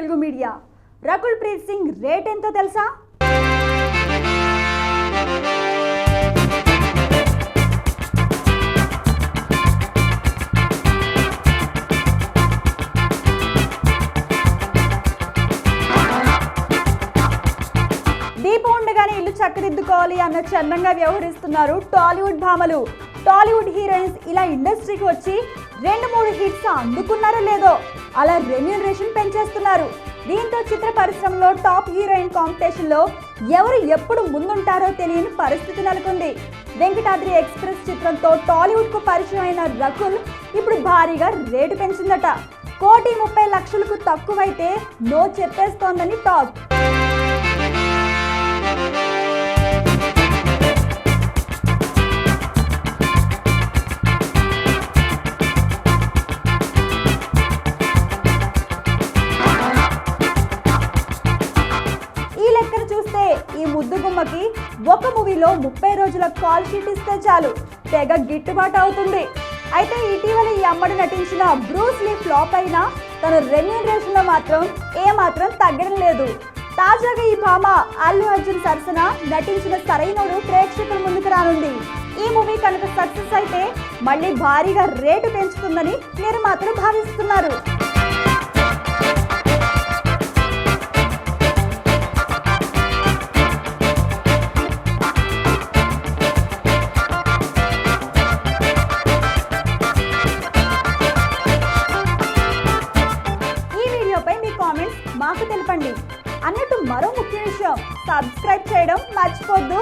Telugu media. Rakul Preet Singh rate ఎంతో తెలుసా? దీపం ఉండగానే ఇల్లు చక్కదిద్దుకోవాలి అన్న చందంగా వ్యవహరిస్తున్నారు టాలీవుడ్ భామలు. టాలీవుడ్ హీరోయిన్స్ ఇలా ఇండస్ట్రీకి వచ్చి 2-3 హిట్స్ అందుకున్నారో లేదో అలా రెమ్యూనరేషన్ పెంచేస్తున్నారు. దీంతో చిత్ర పరిశ్రమలో టాప్ హీరోయిన్ కాంపిటీషన్లో ఎవరు ఎప్పుడు ముందుంటారో తెలియని పరిస్థితి నెలకొంది. వెంకటాద్రి ఎక్స్ప్రెస్ చిత్రంతో టాలీవుడ్కు పరిచయం అయిన రకుల్ ఇప్పుడు భారీగా రేటు పెంచిందట. 1,30,00,000కు తక్కువైతే నో చెప్పేస్తోందని టాక్. చూస్తే ఈ ముద్దుగుమ్మకి ఒక మూవీలో 30 రోజుల కాల్ షీట్ ఇస్తే చాలు తెగ గిట్టుబాటు అవుతుంది. అయితే ఇటీవల ఈ అమ్మడు నటించిన బ్రూస్ లీ ఫ్లాప్ అయినా తన రెమ్యూనరేషన్ లో మాత్రం ఏమాత్రం తగ్గడం లేదు. తాజాగా ఈ భామ అల్లు అర్జున్ సరసన నటించిన సరైనోడు ప్రేక్షకుల ముందుకు రానుంది. ఈ మూవీ కనుక సక్సెస్ అయితే మళ్ళీ భారీగా రేటు పెంచుతుందని నిర్మాతలు భావిస్తున్నారు. కామెంట్స్ మాకు తెలపండి. అన్నట్టు మరో ముఖ్య విషయం, సబ్స్క్రైబ్ చేయడం మర్చిపోద్దు.